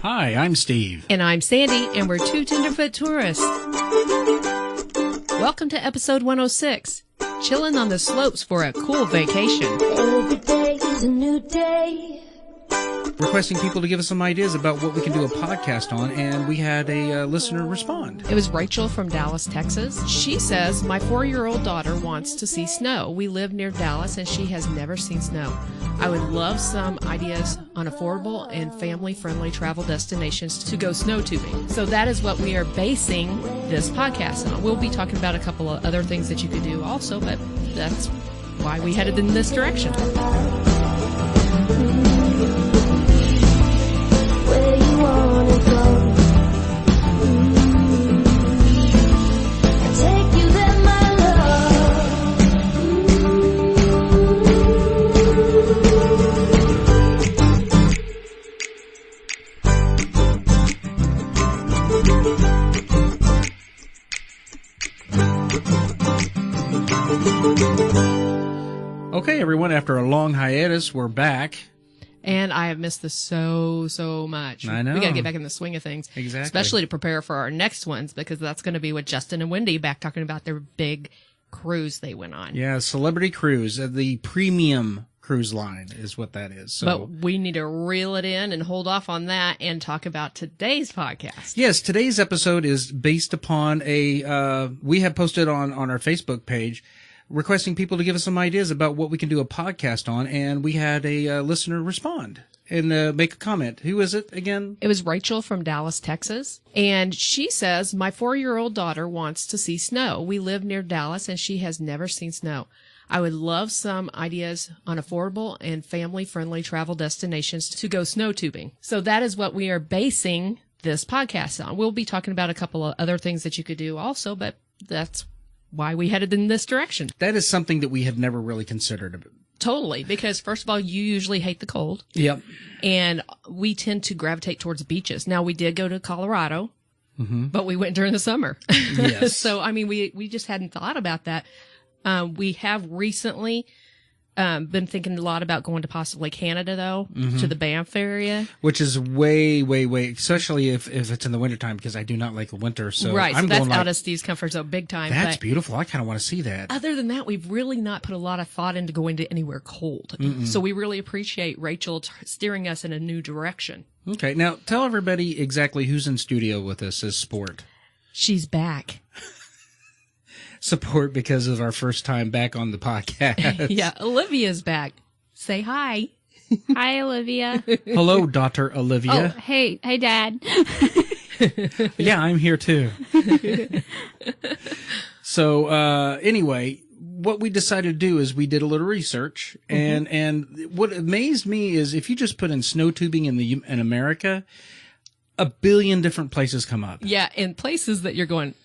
Hi, I'm Steve. And I'm Sandy, and we're Two Tenderfoot Tourists. Welcome to episode 106, Chillin' on the Slopes for a Cool Vacation. Every day is a new day. Requesting people to give us some ideas about what we can do a podcast on, and we had a listener respond. It was Rachel from Dallas, Texas. She says, my 4-year-old daughter wants to see snow. We live near Dallas, and she has never seen snow. I would love some ideas on affordable and family-friendly travel destinations to go snow tubing. So that is what we are basing this podcast on. We'll be talking about a couple of other things that you could do also, but that's why we headed in this direction. Where you wanna go? I take you there, my love. Okay, everyone, after a long hiatus, we're back. And I have missed this so much. I know. We got to get back in the swing of things. Exactly. Especially to prepare for our next ones, because that's going to be with Justin and Wendy back talking about their big cruise they went on. Yeah, Celebrity Cruise, the premium cruise line is what that is. So. But we need to reel it in and hold off on that and talk about today's podcast. Yes, today's episode is based upon we have posted on our Facebook page requesting people to give us some ideas about what we can do a podcast on, and we had a listener respond and make a comment. Who is it again? It was Rachel from Dallas, Texas. And she says, my 4-year-old daughter wants to see snow. We live near Dallas, and she has never seen snow. I would love some ideas on affordable and family-friendly travel destinations to go snow tubing. So that is what we are basing this podcast on. We'll be talking about a couple of other things that you could do also, but that's why we headed in this direction. That is something that we had never really considered. Totally, because first of all, you usually hate the cold. Yep. And we tend to gravitate towards beaches. Now, we did go to Colorado, but we went during the summer. Yes. So, I mean, we just hadn't thought about that. We have recently been thinking a lot about going to possibly Canada, though, to the Banff area. Which is way, especially if it's in the wintertime, because I do not like the winter. So right, I'm so that's going out of Steve's comfort zone big time. That's but beautiful. I kind of want to see that. other than that, we've really not put a lot of thought into going to anywhere cold. So we really appreciate Rachel steering us in a new direction. Okay, now tell everybody exactly who's in studio with us as Sport. She's back. Support because of our first time back on the podcast. Yeah, Olivia's back. Say hi. Hi, Olivia. Hello, daughter Olivia. Oh, hey, Dad. Yeah, I'm here too. So, anyway, what we decided to do is we did a little research, and what amazed me is if you just put in snow tubing in America, 1 billion different places come up. Yeah, in places that you're going,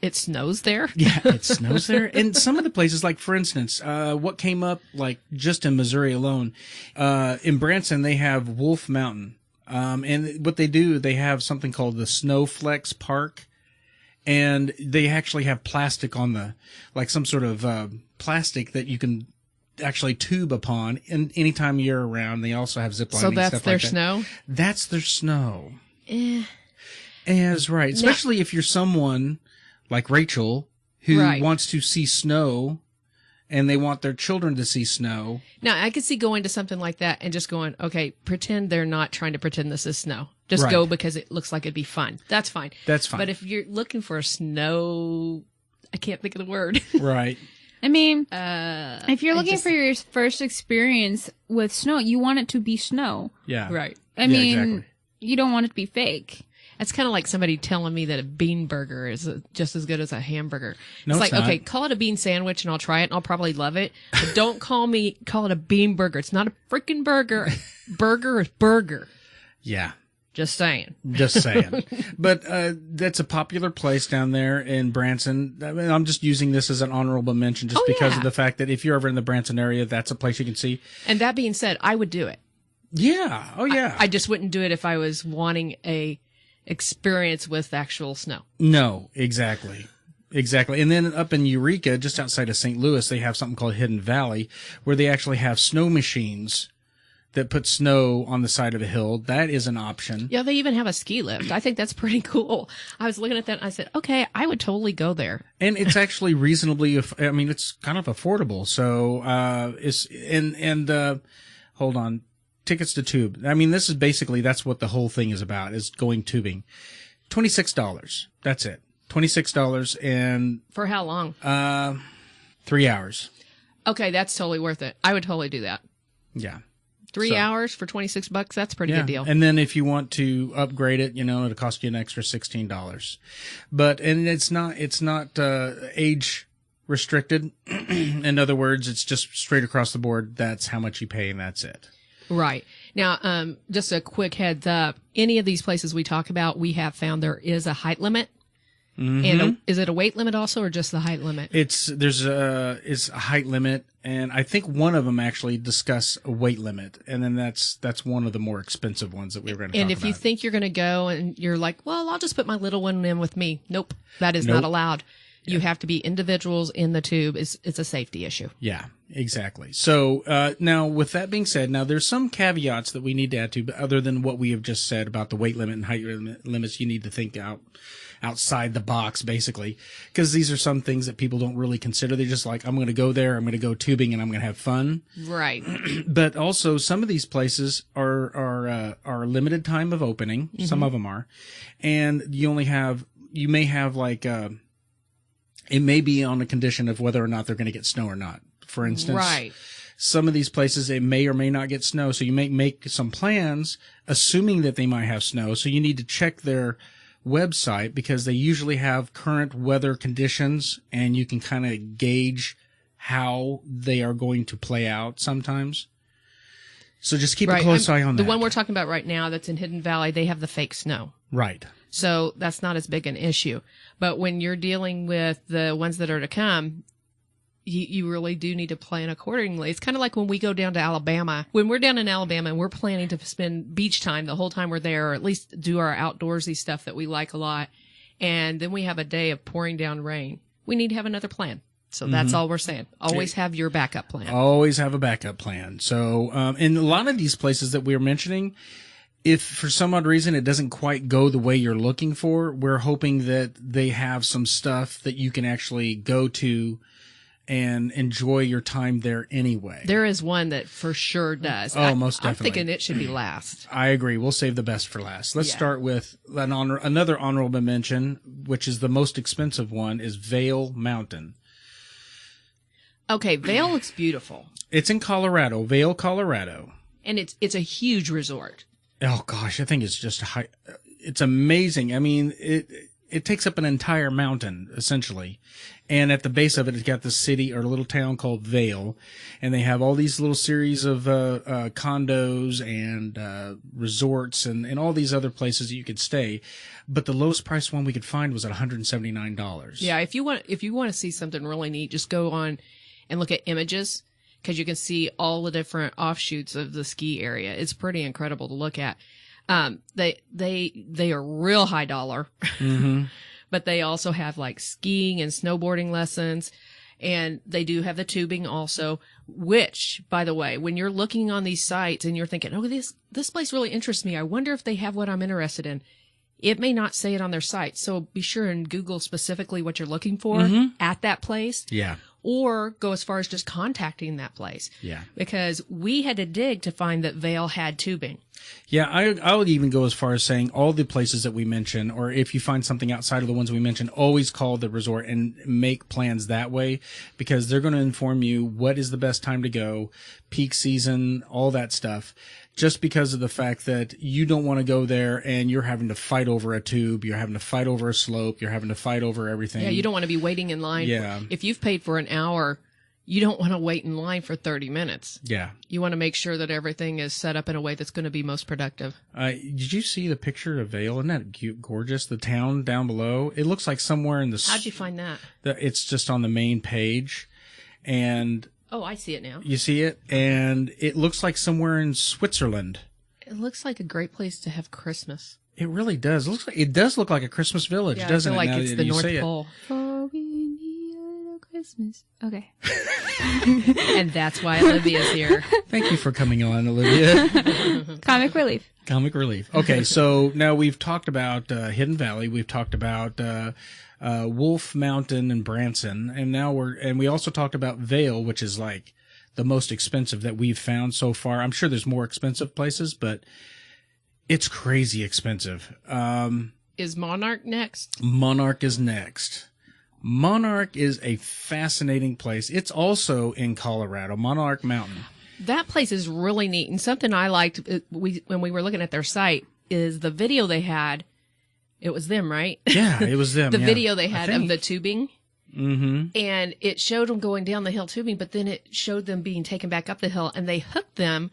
it snows there? Yeah, it snows there. And some of the places, like, for instance, what came up, like, just in Missouri alone, in Branson, they have Wolf Mountain. And what they do, they have something called the Snowflex Park. And they actually have plastic on like some sort of plastic that you can actually tube upon any time you're around. They also have zip lining So and that's stuff their like that. snow? That's their snow. That's right. Especially if you're someone like Rachel who wants to see snow and they want their children to see snow. Now, I could see going to something like that and just going, okay, pretend they're not trying to pretend this is snow. Just go because it looks like it'd be fun. That's fine. That's fine. But if you're looking for a snow, I can't think of the word. Right. I mean, if you're looking for your first experience with snow, you want it to be snow. Yeah. Right. I mean, exactly. You don't want it to be fake. It's kind of like somebody telling me that a bean burger is just as good as a hamburger. No, it's like, not. okay, call it a bean sandwich and I'll try it and I'll probably love it. But don't call it a bean burger. It's not a freaking burger. Burger is burger. Yeah. Just saying. Just saying. But that's a popular place down there in Branson. I mean, I'm just using this as an honorable mention just because of the fact that if you're ever in the Branson area, that's a place you can see. And that being said, I would do it. Yeah. Oh, yeah. I just wouldn't do it if I was wanting a experience with actual snow. No, exactly. Exactly. And then up in Eureka, just outside of St. Louis, they have something called Hidden Valley, where they actually have snow machines that put snow on the side of a hill. That is an option. Yeah, they even have a ski lift. I think that's pretty cool. I was looking at that and I said, okay, I would totally go there. And it's actually reasonably, it's kind of affordable. So, hold on. Tickets to tube. I mean, this is basically, that's what the whole thing is about, is going tubing. $26. That's it. $26 and For how long? 3 hours. Okay, that's totally worth it. I would totally do that. Yeah. 3 hours for $26. That's a pretty good deal. And then if you want to upgrade it, it'll cost you an extra $16. And it's not age restricted. In other words, it's just straight across the board. That's how much you pay and that's it. Right. Now, just a quick heads up. Any of these places we talk about, we have found there is a height limit. Mm-hmm. And is it a weight limit also, or just the height limit? It's a height limit, and I think one of them actually discuss a weight limit, and then that's one of the more expensive ones that we were going to talk about. And if you think you're going to go and you're like, well, I'll just put my little one in with me. Nope, that is not allowed. You have to be individuals in the tube. It's a safety issue. Yeah, exactly. So now, with that being said, now there's some caveats that we need to add to, but other than what we have just said about the weight limit and height limits, you need to think outside the box, basically, because these are some things that people don't really consider. They're just like, I'm going to go there, I'm going to go tubing, and I'm going to have fun. Right. But also, some of these places are limited time of opening. Mm-hmm. Some of them are, and you may have like. It may be on a condition of whether or not they're going to get snow or not. For instance, right. Some of these places, it may or may not get snow. So you may make some plans assuming that they might have snow. So you need to check their website because they usually have current weather conditions and you can kind of gauge how they are going to play out sometimes. So just keep a close eye on that. The one we're talking about right now that's in Hidden Valley, they have the fake snow. Right. So that's not as big an issue. But when you're dealing with the ones that are to come, you really do need to plan accordingly. It's kind of like when we go down to Alabama. When we're down in Alabama and we're planning to spend beach time the whole time we're there, or at least do our outdoorsy stuff that we like a lot, and then we have a day of pouring down rain, we need to have another plan. So that's all we're saying. Always have your backup plan. Always have a backup plan. So in a lot of these places that we were mentioning, if for some odd reason it doesn't quite go the way you're looking for, we're hoping that they have some stuff that you can actually go to and enjoy your time there anyway. There is one that for sure does. Oh, most definitely. I'm thinking it should be last. I agree. We'll save the best for last. Let's start with another honorable mention, which is the most expensive one, is Vail Mountain. Okay, Vail looks beautiful. It's in Colorado, Vail, Colorado. And it's a huge resort. Oh gosh, I think it's just it's amazing. I mean, it takes up an entire mountain essentially. And at the base of it, it's got the city or a little town called Vail, and they have all these little series of condos and resorts and all these other places that you could stay. But the lowest price one we could find was at $179. Yeah, if you want to see something really neat, just go on and look at images, because you can see all the different offshoots of the ski area. It's pretty incredible to look at. They are real high dollar, mm-hmm. but they also have like skiing and snowboarding lessons, and they do have the tubing also, which, by the way, when you're looking on these sites and you're thinking, oh, this place really interests me, I wonder if they have what I'm interested in. It may not say it on their site. So be sure and Google specifically what you're looking for at that place. Yeah. Or go as far as just contacting that place. Yeah. Because we had to dig to find that Vail had tubing. Yeah, I would even go as far as saying all the places that we mention, or if you find something outside of the ones we mentioned, always call the resort and make plans that way, because they're going to inform you what is the best time to go, peak season, all that stuff. Just because of the fact that you don't want to go there and you're having to fight over a tube, you're having to fight over a slope, you're having to fight over everything. Yeah, you don't want to be waiting in line. Yeah. If you've paid for an hour, you don't want to wait in line for 30 minutes. Yeah. You want to make sure that everything is set up in a way that's going to be most productive. Did you see the picture of Vail? Isn't that cute, gorgeous? The town down below. It looks like somewhere in the... How'd you find that? It's just on the main page. And... Oh, I see it now. You see it? And it looks like somewhere in Switzerland. It looks like a great place to have Christmas. It really does. It does look like a Christmas village, doesn't it? I feel like it's the North Pole. Christmas. Okay. And that's why Olivia's here. Thank you for coming on, Olivia. Comic relief. Comic relief. Okay, so now we've talked about Hidden Valley. We've talked about Wolf Mountain and Branson, and now we also talked about Vail, which is like the most expensive that we've found so far. I'm sure there's more expensive places, but it's crazy expensive. Is Monarch next? Monarch is next. Monarch is a fascinating place. It's also in Colorado, Monarch Mountain. That place is really neat. And something I liked when we were looking at their site is the video they had. It was them, right? Yeah, it was them. The yeah. video they had of the tubing. Mm-hmm. And it showed them going down the hill tubing, but then it showed them being taken back up the hill, and they hooked them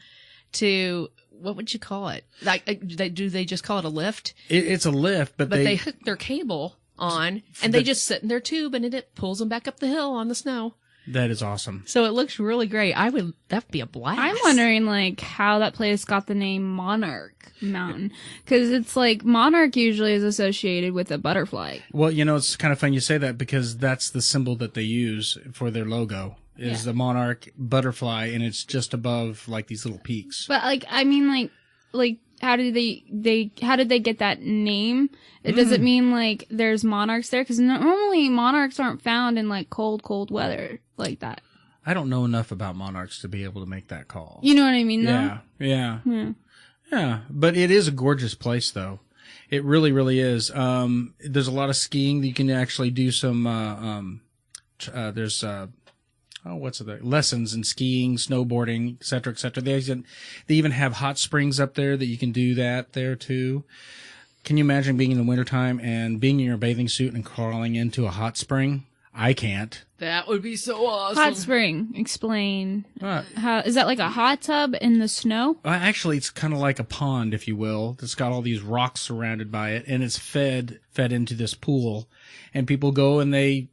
to, what would you call it? Like, do they just call it a lift? It's a lift, but they hooked their cable on, and they just sit in their tube, and it pulls them back up the hill on the snow. That is awesome. So it looks really great. That'd be a blast. I'm wondering, like, how that place got the name Monarch Mountain. Because it's like, Monarch usually is associated with a butterfly. Well, it's kind of fun you say that because that's the symbol that they use for their logo is the Monarch butterfly, and it's just above, like, these little peaks. But, like, I mean, like, how did they get that name? Does it mean, like, there's monarchs there? Because normally monarchs aren't found in, like, cold weather like that. I don't know enough about monarchs to be able to make that call. You know what I mean, though? Yeah. But it is a gorgeous place, though. It really, really is. There's a lot of skiing. You can actually do some, there's, lessons in skiing, snowboarding, et cetera, et cetera. They even have hot springs up there that you can do that there too. Can you imagine being in the wintertime and being in your bathing suit and crawling into a hot spring? I can't. That would be so awesome. Hot spring. Explain. How is that, like a hot tub in the snow? Actually, it's kind of like a pond, if you will. It's got all these rocks surrounded by it, and it's fed into this pool. And people go and they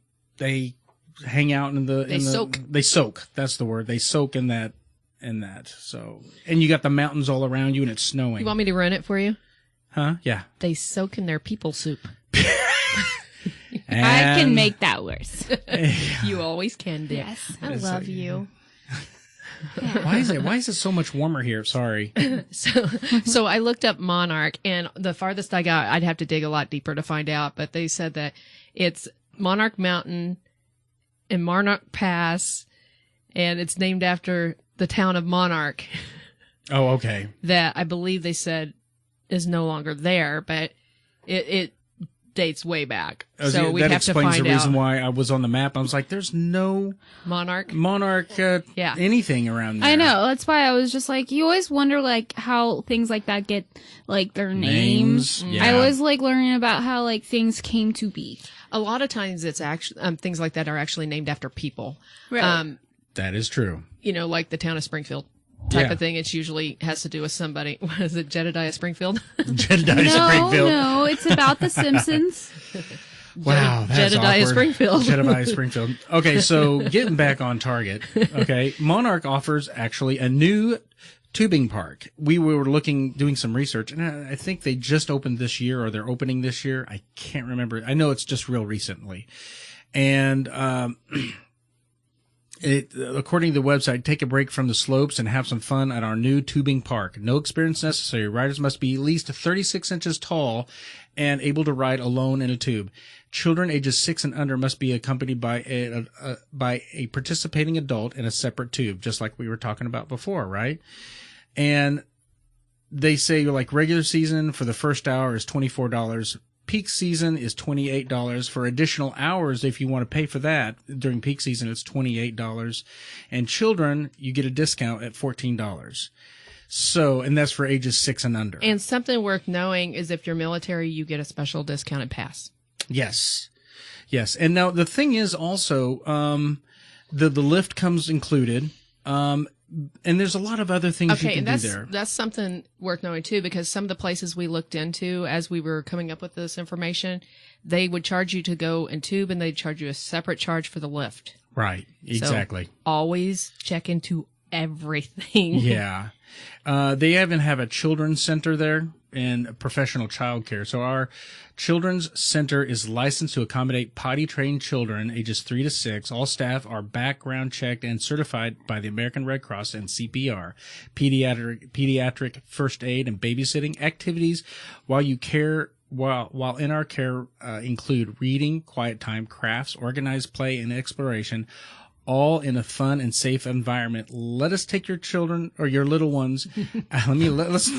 hang out in the... soak. They soak. That's the word. They soak in that. So, and you got the mountains all around you, and it's snowing. You want me to run it for you? Huh? Yeah. They soak in their people soup. I can make that worse. You always can, dear. Yes. I love you. Why is it so much warmer here? Sorry. So I looked up Monarch, and the farthest I got, I'd have to dig a lot deeper to find out, but they said that it's Monarch Mountain and Monarch Pass, and it's named after the town of Monarch. Oh, okay. That I believe they said is no longer there, but it dates way back. So we have to find out. That explains the reason why I was on the map. I was like, there's no Monarch anything around there. I know. That's why I was just like, you always wonder, like, how things like that get, like, their names. Yeah. I always like learning about how, like, things came to be. A lot of times it's actually, things like that are actually named after people. Right. That is true. Like the town of Springfield. Type of thing. It usually has to do with somebody. What is it, Jedediah Springfield? Jedediah Springfield. No, it's about The Simpsons. Wow, that's Jedediah awkward. Springfield. Jedediah Springfield. Okay, so getting back on target. Okay, Monarch offers actually a new tubing park. We were doing some research, and I think they just opened this year, or they're opening this year. I can't remember. I know it's just real recently. And, according to the website, take a break from the slopes and have some fun at our new tubing park. No experience necessary. Riders must be at least 36 inches tall and able to ride alone in a tube. Children ages 6 and under must be accompanied by a participating adult in a separate tube, just like we were talking about before, right? And they say, like, regular season for the first hour is $24. Peak season is $28. For additional hours, if you want to pay for that, during peak season, it's $28. And children, you get a discount at $14. So, and that's for ages 6 and under. And something worth knowing is if you're military, you get a special discounted pass. Yes. And now the thing is also, the lift comes included. And there's a lot of other things you can do there. That's something worth knowing too, because some of the places we looked into as we were coming up with this information, they would charge you to go and tube, and they'd charge you a separate charge for the lift. Right. Exactly. So always check into everything. Yeah. They even have a children's center there. and professional childcare. So our children's center is licensed to accommodate potty-trained children ages 3 to 6. All staff are background checked and certified by the American Red Cross and CPR. Pediatric first aid and babysitting activities while in our care include reading, quiet time, crafts, organized play, and exploration, all in a fun and safe environment. Let us take your children or your little ones. Let's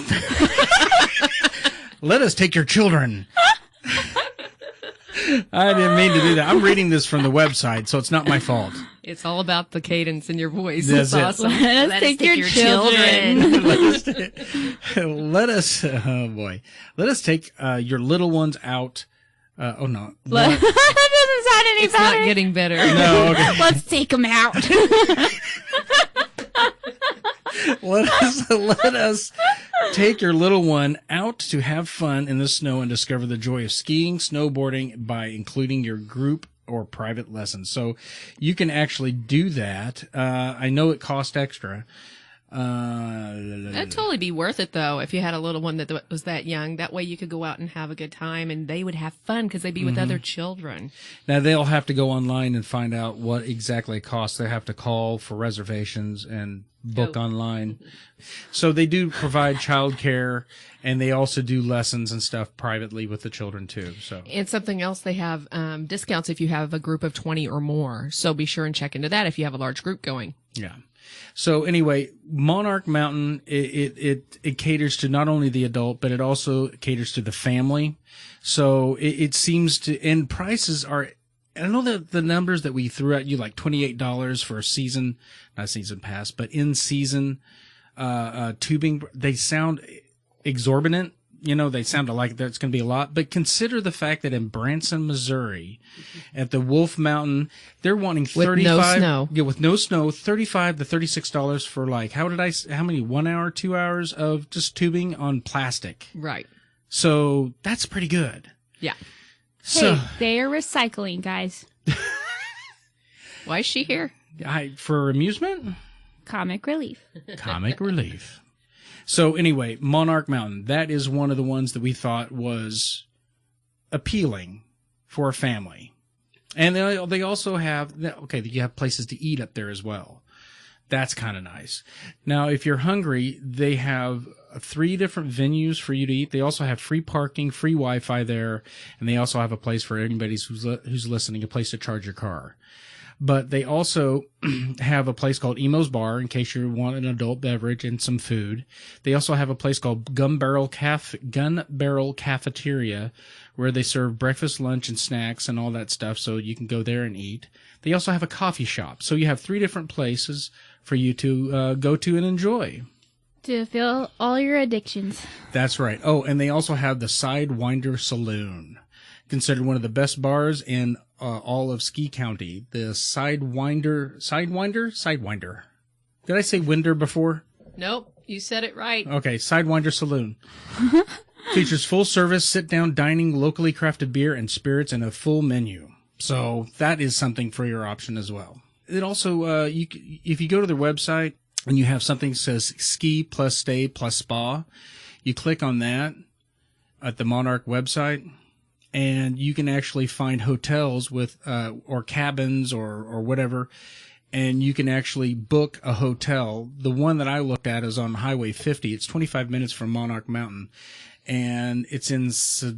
let us take your children. I didn't mean to do that. I'm reading this from the website, so it's not my fault. It's all about the cadence in your voice. That's It's it. awesome. Let us take your children. Let us take your little ones out. Oh no, That doesn't sound any It's better. not getting better. no. Okay. Let's take them out. Let us take your little one out to have fun in the snow and discover the joy of skiing, snowboarding by including your group or private lessons. So you can actually do that. I know it costs extra. That'd totally be worth it, though, if you had a little one that was that young. That way you could go out and have a good time, and they would have fun because they'd be with other children. Now, they'll have to go online and find out what exactly it costs. They have to call for reservations and book online. So they do provide childcare, and they also do lessons and stuff privately with the children, too. So And something else, they have discounts if you have a group of 20 or more. So be sure and check into that if you have a large group going. yeah. So anyway, Monarch Mountain, it caters to not only the adult, but it also caters to the family. So it seems to, and prices are, I know that the numbers that we threw at you, like $28 for a season, not season pass, but in season, tubing, they sound exorbitant. You know, they sound like that's going to be a lot, but consider the fact that in Branson, Missouri, at the Wolf Mountain, they're wanting With no 35, snow. yeah, with no snow, $35 to $36 for like, how many 1 hour, 2 hours of just tubing on plastic. Right. So that's pretty good. Yeah. So Hey, they are recycling, guys. Why is she here? for amusement, Comic relief. comic relief. So anyway, Monarch Mountain, that is one of the ones that we thought was appealing for a family. And they also have, you have places to eat up there as well. That's kind of nice. Now, if you're hungry, they have 3 different venues for you to eat. They also have free parking, free Wi-Fi there, and they also have a place for anybody who's listening, a place to charge your car. But they also have a place called Emo's Bar in case you want an adult beverage and some food. They also have a place called Gun Barrel Cafeteria where they serve breakfast, lunch, and snacks and all that stuff, so you can go there and eat. They also have a coffee shop. So you have 3 different places for you to go to and enjoy. To fill all your addictions. That's right. Oh, and they also have the Sidewinder Saloon, considered one of the best bars in all of Ski County. The Sidewinder. Did I say Winder before? Nope. You said it right. Okay, Sidewinder Saloon. Features full service, sit-down dining, locally crafted beer and spirits, and a full menu. So that is something for your option as well. It also, if you go to their website and you have something that says ski plus stay plus spa, you click on that at the Monarch website, and you can actually find hotels with, or cabins or whatever, and you can actually book a hotel. The one that I looked at is on Highway 50. It's 25 minutes from Monarch Mountain, and it's in You're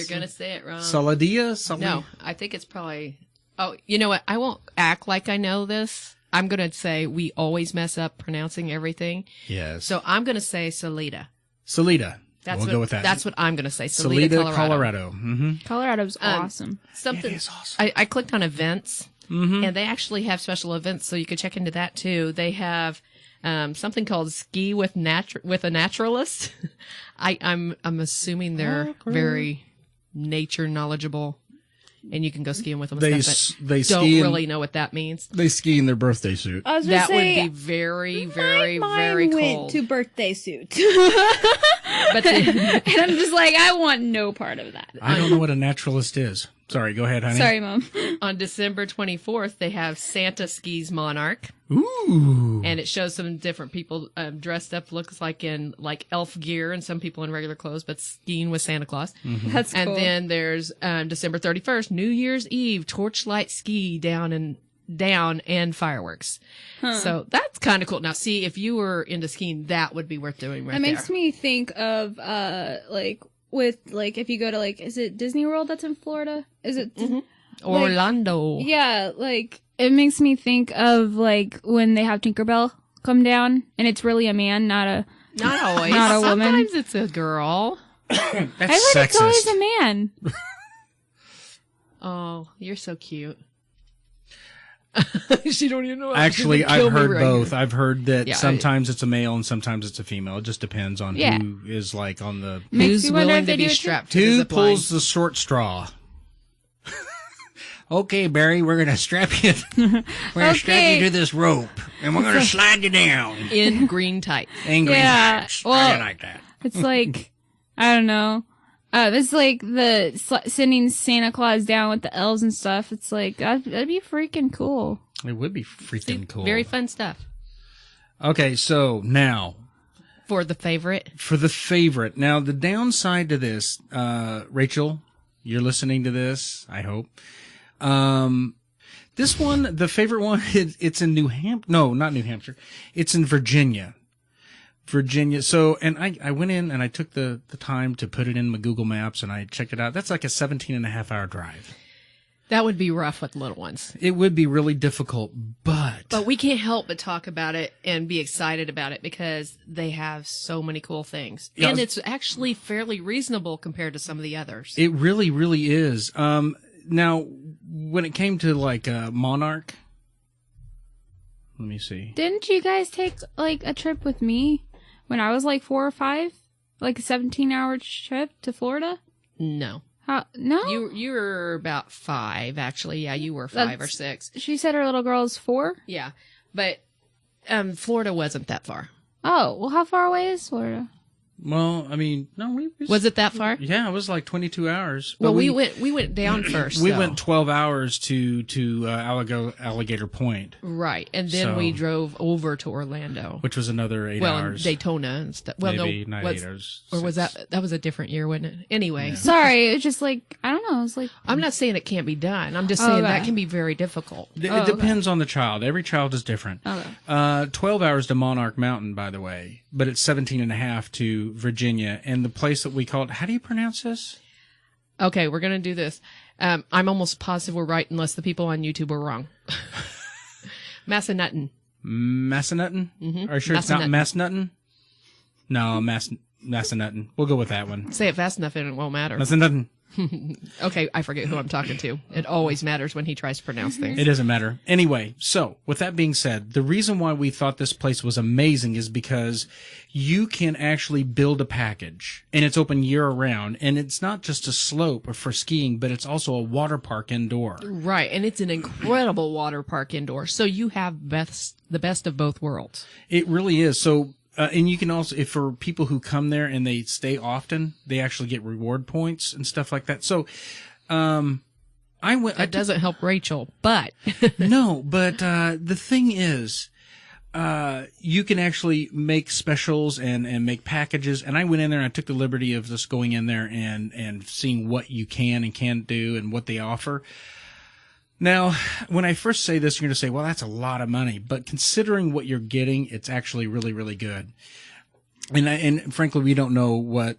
going to say it wrong. Saladia? No, I think it's probably... Oh, you know what? I won't act like I know this. I'm going to say we always mess up pronouncing everything. Yes. So I'm going to say Salida. Salida. We'll What, go with that. That's what I'm going to say. Salida, Salida, Colorado. Mm-hmm. Colorado's awesome. Something. It is awesome. I clicked on events, and they actually have special events, so you could check into that too. They have something called Ski with a Naturalist. I'm assuming they're very nature knowledgeable, and you can go skiing with them. They and stuff, but they don't ski really know what that means. They ski in their birthday suit. I was gonna That say, would be very, very, My very mind cold. went to birthday suit. But and I'm just like, I want no part of that. I don't know what a naturalist is. Sorry, go ahead, honey. Sorry, Mom. On December 24th, they have Santa Skis Monarch. Ooh. And it shows some different people dressed up, looks like in like elf gear, and some people in regular clothes, but skiing with Santa Claus. That's cool. And then there's December 31st, New Year's Eve, torchlight ski down and fireworks. So that's kind of cool. Now, see, if you were into skiing, that would be worth doing right That there. makes me think of if you go to is it Disney World that's in Florida? Is it Orlando. Yeah, it makes me think of when they have Tinkerbell come down and it's really a man, not always. not a woman. Sometimes it's a girl. That's I heard sexist. it's always a man. Oh, you're so cute. She don't even know. Actually, I've heard both. Here. I've heard that Yeah, sometimes it's a male and sometimes it's a female. It just depends on who is on the... Makes Who's me wonder willing if to they be do it too. strapped to the Who zip pulls line. the short straw? Okay, Barry, we're going to strap you. We're going to strap you to this rope, and we're going to slide you down. in green tights. Angry Yeah, tights. well- I like that. It's I don't know. It's like sending Santa Claus down with the elves and stuff. It's that'd be freaking cool. It would be freaking cool. Very fun stuff. Okay, so now For the favorite. for the favorite. Now, the downside to this, Rachel, you're listening to this, I hope. This one, the favorite one, it's in New Hampshire. No, not New Hampshire. It's in Virginia. So, and I went in and I took the time to put it in my Google Maps and I checked it out. That's like a 17.5-hour drive. That would be rough with little ones. It would be really difficult, But we can't help but talk about it and be excited about it because they have so many cool things. Yeah, And it's actually fairly reasonable compared to some of the others. it really, really is. Now, when it came to Monarch, let me see. Didn't you guys take a trip with me when I was 4 or 5? A 17-hour trip to Florida? No. No? You were about 5, actually. Yeah, you were 5 or 6. She said her little girl's 4? Yeah. But Florida wasn't that far. Oh, well, how far away is Florida? Well, I mean, no, Was it that far? Yeah, it was 22 hours. Well, But we went down first. We though. went 12 hours to Alligator Point, Right, and then So- we drove over to Orlando. which was another 8 Well, hours. and Daytona and stuff. Well, Maybe no, not was, 8 hours. or was 6. that was a different year, wasn't it? Anyway, Sorry, it was just I don't know. It was I'm not saying it can't be done. I'm just saying Okay. that can be very difficult. It depends on the child. Every child is different. Okay. 12 hours to Monarch Mountain, by the way, but it's 17.5 to Virginia. And the place that we call it, how do you pronounce this? Okay, we're gonna do this. I'm almost positive we're right, unless the people on YouTube are wrong. Massanutten. Massanutten? Mhm. Are you sure it's not Massanutten? No, Massanutten. We'll go with that one. Say it fast enough and it won't matter. Massanutten. Okay, I forget who I'm talking to. It always matters when he tries to pronounce things. It doesn't matter. Anyway, so with that being said, the reason why we thought this place was amazing is because you can actually build a package and it's open year round, and it's not just a slope for skiing, but it's also a water park indoor. Right, and it's an incredible water park indoor. So you have the best of both worlds. It really is. So, and you can also, if for people who come there and they stay often, they actually get reward points and stuff like that. So, I went. That doesn't help Rachel, but No, but the thing is, you can actually make specials and make packages. And I went in there and I took the liberty of just going in there and seeing what you can and can't do and what they offer. Now, when I first say this, you're going to say, well, that's a lot of money. But considering what you're getting, it's actually really, really good. And frankly, we don't know what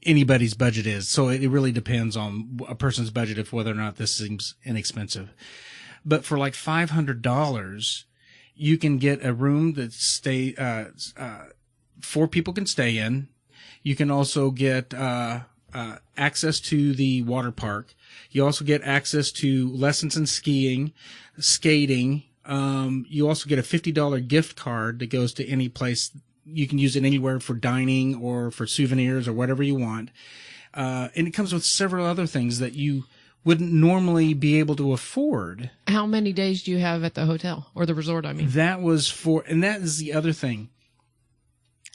anybody's budget is. So it really depends on a person's budget of whether or not this seems inexpensive. But for $500, you can get a room that 4 people can stay in. You can also get access to the water park. You also get access to lessons in skiing, skating. You also get a $50 gift card that goes to any place. You can use it anywhere for dining or for souvenirs or whatever you want. And it comes with several other things that you wouldn't normally be able to afford. how many days do you have at the hotel or the resort? I mean, That was for, and that is the other thing.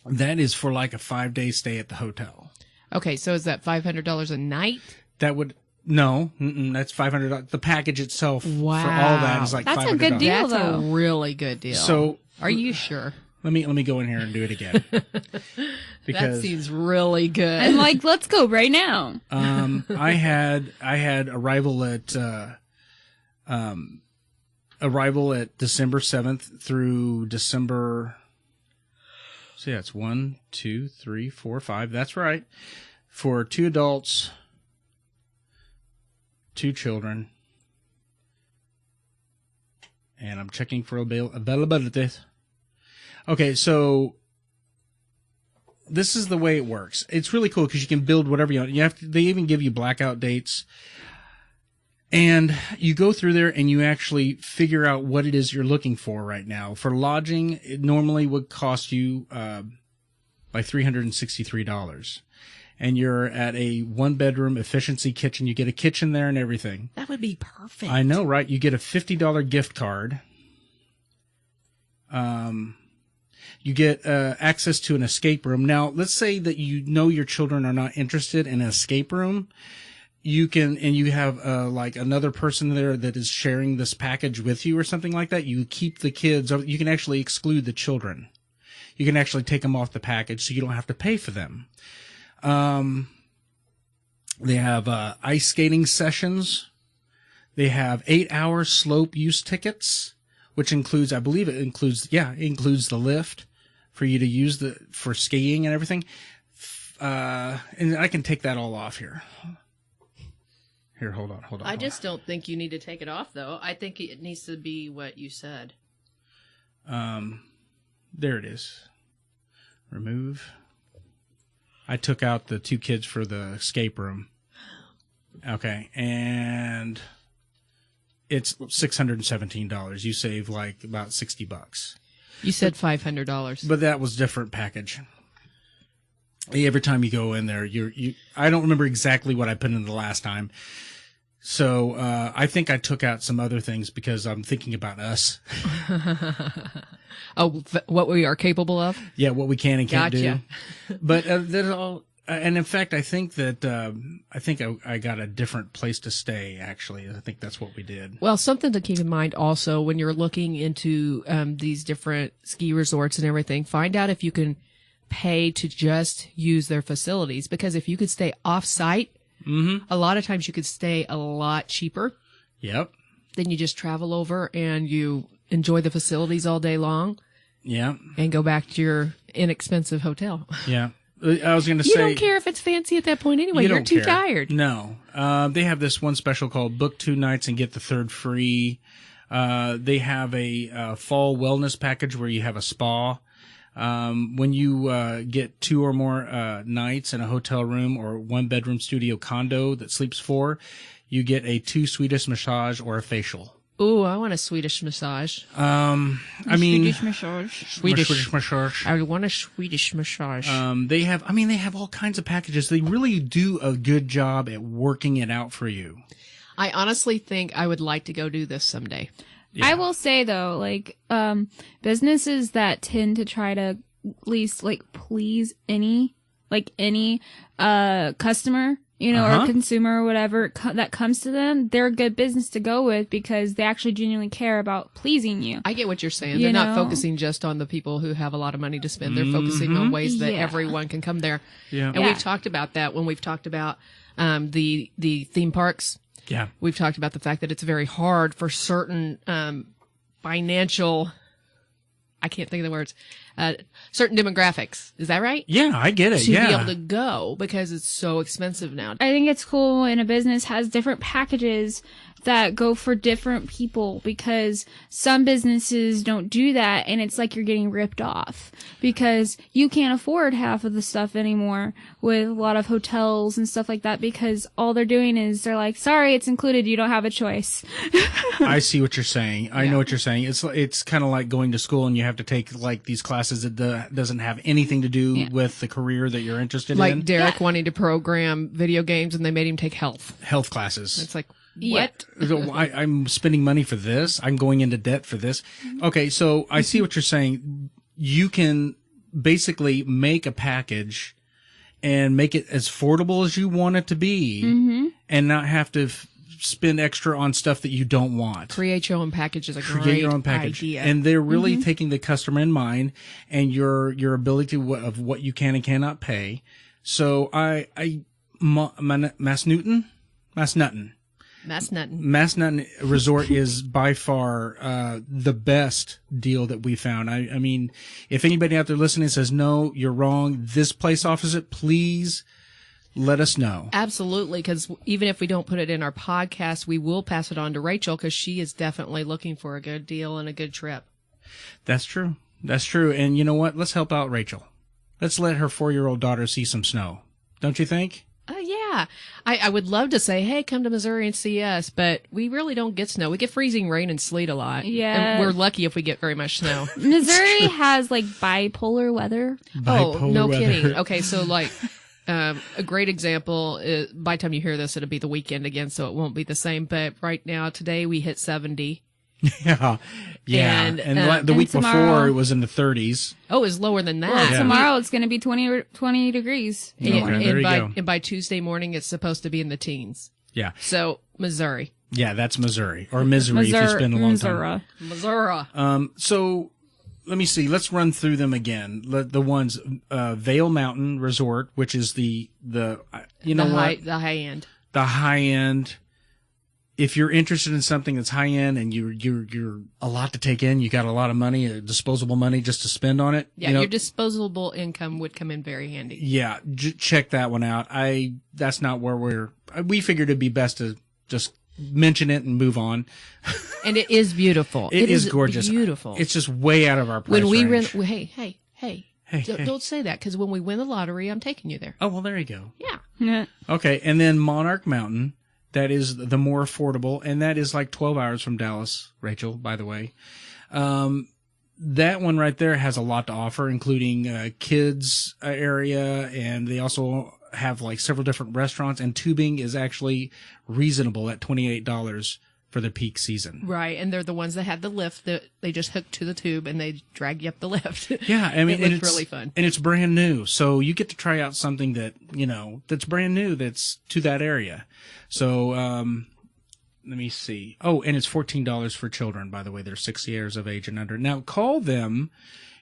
That is for like a 5-day stay at the hotel. okay, so is that $500 a night? That would, No, that's $500. The package itself for all Wow. that is like That's $500. a good deal. That's though. a really good deal. So are you sure? let me go in here and do it again. That seems really good. And like, let's go right now. I had arrival at December 7th through December. So yeah, it's 1, 2, 3, 4, 5. That's right. For 2 adults, 2 children, and I'm checking for availability. Okay, so this is the way it works. It's really cool because you can build whatever you want. They even give you blackout dates. And you go through there and you actually figure out what it is you're looking for right now. For lodging, it normally would cost you by $363. And you're at a 1-bedroom efficiency kitchen. You get a kitchen there and everything. That would be perfect. I know, right? You get a $50 gift card. You get access to an escape room. Now, let's say that you know your children are not interested in an escape room. You can, and you have like another person there that is sharing this package with you or something like that. You keep the kids. You can actually exclude the children. You can actually take them off the package so you don't have to pay for them. They have ice skating sessions. They have 8-hour slope use tickets, which includes, I believe it includes the lift for you to use for skiing and everything. And I can take that all off here. Here, hold on. I just don't think you need to take it off, though. I think it needs to be what you said. There it is. Remove. I took out the 2 kids for the escape room. Okay, and it's $617. You save like about $60. You said $500. But that was different package. Every time you go in there, I don't remember exactly what I put in the last time. So I think I took out some other things because I'm thinking about us. Oh, what we are capable of? Yeah, what we can and can't Gotcha. do. But there's all, and in fact, I think that I got a different place to stay. Actually, I think that's what we did. Well, something to keep in mind also when you're looking into these different ski resorts and everything, find out if you can pay to just use their facilities, because if you could stay off-site, a lot of times you could stay a lot cheaper. Yep. Then you just travel over and you enjoy the facilities all day long. Yeah. And go back to your inexpensive hotel. Yeah. I was going to say, You don't care if it's fancy at that point anyway. You're too tired. No. They have this one special called Book 2 Nights and Get the Third Free. They have a fall wellness package where you have a spa. When you get 2 or more nights in a hotel room or 1-bedroom studio condo that sleeps 4, you get a 2 Swedish massage or a facial. Ooh, I want a Swedish massage. Swedish massage. Swedish massage. I want a Swedish massage. They have all kinds of packages. They really do a good job at working it out for you. I honestly think I would like to go do this someday. Yeah. I will say though, like, businesses that tend to try to at least like please any customer, or consumer or whatever that comes to them, they're a good business to go with because they actually genuinely care about pleasing you. I get what you're saying. They're not focusing just on the people who have a lot of money to spend. They're focusing on ways that everyone can come there. Yeah. And we've talked about that when we've talked about the theme parks. Yeah. We've talked about the fact that it's very hard for certain financial, I can't think of the words, certain demographics. Is that right? Yeah, I get it. To Yeah. be able to go because it's so expensive now. I think it's cool when a business has different packages that go for different people because some businesses don't do that and it's like you're getting ripped off because you can't afford half of the stuff anymore with a lot of hotels and stuff like that because all they're doing is they're like, sorry, it's included. You don't have a choice. I see what you're saying. I know what you're saying. It's kind of like going to school and you have to take like these classes that doesn't have anything to do with the career that you're interested in. Like Derek wanting to program video games and they made him take health classes. It's like, Yeah. what? I'm spending money for this. I'm going into debt for this. Okay, so I see what you're saying. You can basically make a package and make it as affordable as you want it to be. and not have to spend extra on stuff that you don't want. Create your own package is a Create great your own package. idea. And they're really taking the customer in mind and your ability of what you can and cannot pay. So Massanutten Resort is by far the best deal that we found. I mean, if anybody out there listening says, no, you're wrong, this place offers it, please let us know. Absolutely, because even if we don't put it in our podcast, we will pass it on to Rachel because she is definitely looking for a good deal and a good trip. That's true. That's true. And you know what? Let's help out Rachel. Let's let her 4-year-old daughter see some snow. Don't you think? Yeah. I would love to say, hey, come to Missouri and see us, but we really don't get snow. We get freezing rain and sleet a lot. Yeah. And we're lucky if we get very much snow. Missouri has like bipolar weather. Bipolar no weather. kidding. Okay, so like a great example is, by the time you hear this, it'll be the weekend again, so it won't be the same. But right now, today we hit 70. Yeah. And the week tomorrow, before it was in the 30s. Oh, it's lower than that. Well, tomorrow it's going to be 20 degrees. Okay, there you go. And by Tuesday morning, it's supposed to be in the teens. Yeah. So, Missouri. Yeah, that's Missouri. Or Missouri if you spend a long time. Missouri. So let me see. Let's run through them again. The ones, Vail Mountain Resort, which is the high end. The high end. If you're interested in something that's high end and you're a lot to take in, you got a lot of money, disposable money just to spend on it. Yeah, your disposable income would come in very handy. Yeah, check that one out. That's not where we figured it'd be best to just mention it and move on. And it is beautiful. It is gorgeous. Beautiful. It's just way out of our price range. Hey, don't say that, because when we win the lottery, I'm taking you there. Oh, well, there you go. Yeah. Okay, and then Monarch Mountain. That is the more affordable, and that is like 12 hours from Dallas, Rachel, by the way. That one right there has a lot to offer, including kids area, and they also have like several different restaurants, and tubing is actually reasonable at $28 for the peak season. Right, and they're the ones that have the lift that they just hook to the tube and they drag you up the lift. Yeah, I mean, it's really fun. And it's brand new, so you get to try out something that, that's brand new, that's to that area. So, let me see. Oh, and it's $14 for children, by the way. They're 6 years of age and under. Now, call them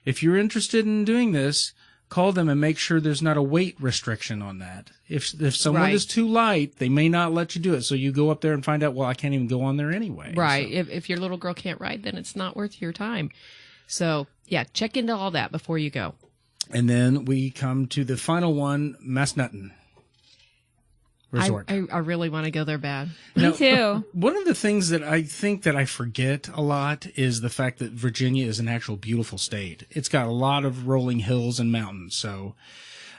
if you're interested in doing this. Call them and make sure there's not a weight restriction on that. If someone is too light, they may not let you do it. So you go up there and find out, well, I can't even go on there anyway. Right. So. If your little girl can't ride, then it's not worth your time. So, yeah, check into all that before you go. And then we come to the final one, Massanutten Resort. I really want to go there bad. Me too. One of the things that I think that I forget a lot is the fact that Virginia is an actual beautiful state. It's got a lot of rolling hills and mountains. So,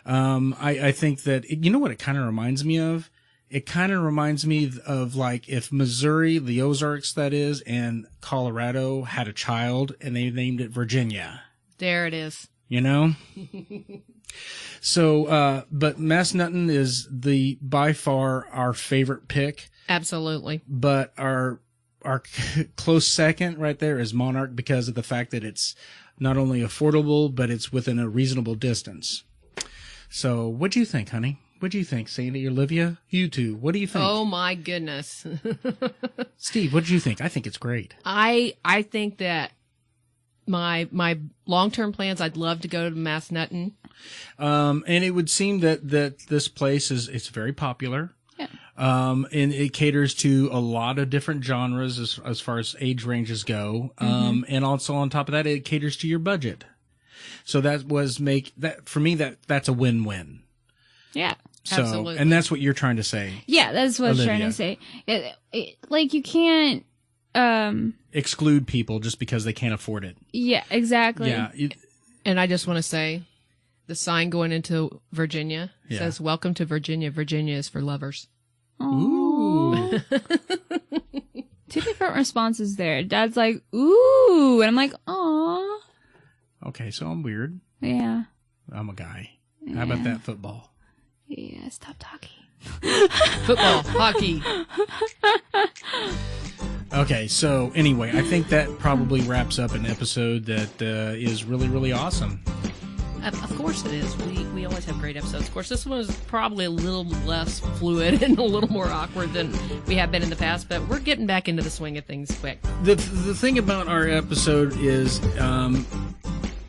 I think that, you know what it kind of reminds me of? It kind of reminds me of like if Missouri, the Ozarks that is, and Colorado had a child and they named it Virginia. There it is. You know? So, but Massanutten is by far our favorite pick. Absolutely. But our close second right there is Monarch because of the fact that it's not only affordable, but it's within a reasonable distance. So what do you think, honey? What do you think, Sandy, Olivia? You two, what do you think? Oh my goodness. Steve, what do you think? I think it's great. I think that my long-term plans, I'd love to go to Massanutten. And it would seem that this place it's very popular. Yeah. And it caters to a lot of different genres as far as age ranges go. And also on top of that, it caters to your budget. So that's a win-win. Yeah. So, absolutely. and that's what you're trying to say. Yeah, that's what I was trying to say. Like you can't exclude people just because they can't afford it. Yeah, exactly. Yeah. And I just want to say, the sign going into Virginia says, "Welcome to Virginia. Virginia is for lovers." Ooh. Two different responses there. Dad's like, "Ooh," and I'm like, "Aw." Okay, so I'm weird. Yeah. I'm a guy. How about that football? Yeah, stop talking. Football, hockey. Okay, so anyway, I think that probably wraps up an episode that is really, really awesome. Of course it is. We always have great episodes. Of course, this one was probably a little less fluid and a little more awkward than we have been in the past, but we're getting back into the swing of things quick. The thing about our episode is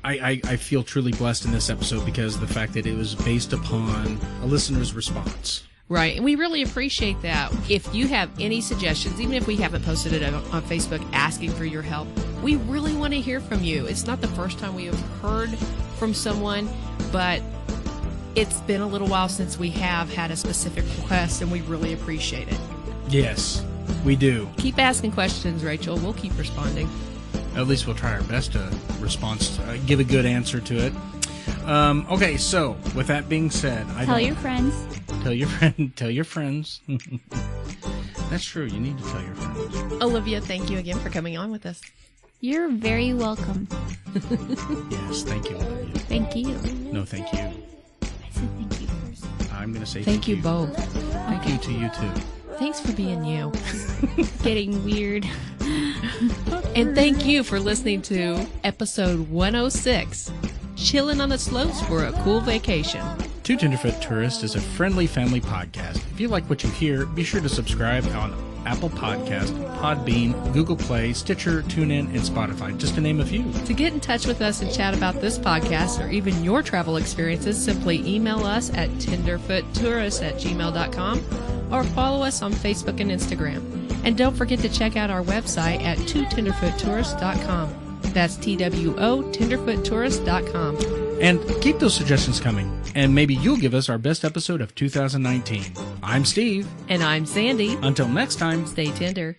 I feel truly blessed in this episode because of the fact that it was based upon a listener's response. Right, and we really appreciate that. If you have any suggestions, even if we haven't posted it on Facebook asking for your help, we really want to hear from you. It's not the first time we have heard from someone, but it's been a little while since we have had a specific request, and we really appreciate it. Yes, we do. Keep asking questions, Rachel. We'll keep responding. At least we'll try our best to give a good answer to it. Okay, so with that being said, Tell your friends. Tell your friends. That's true. You need to tell your friends. Olivia, thank you again for coming on with us. You're very welcome. Yes, thank you, Olivia. Thank you. No, thank you. I said thank you first. I'm going to say Thank you both. Thank you to you too. Thanks for being you. Getting weird. And thank you for listening to episode 106, Chillin' on the Slopes for a Cool Vacation. Two Tenderfoot Tourists is a friendly family podcast. If you like what you hear, be sure to subscribe on Apple Podcast, Podbean, Google Play, Stitcher, TuneIn, and Spotify, just to name a few. To get in touch with us and chat about this podcast or even your travel experiences, simply email us at tenderfoottourists@gmail.com or follow us on Facebook and Instagram. And don't forget to check out our website at twotenderfoottourists.com. That's TWO, tenderfoottourist.com. And keep those suggestions coming, and maybe you'll give us our best episode of 2019. I'm Steve. And I'm Sandy. Until next time, Stay tender.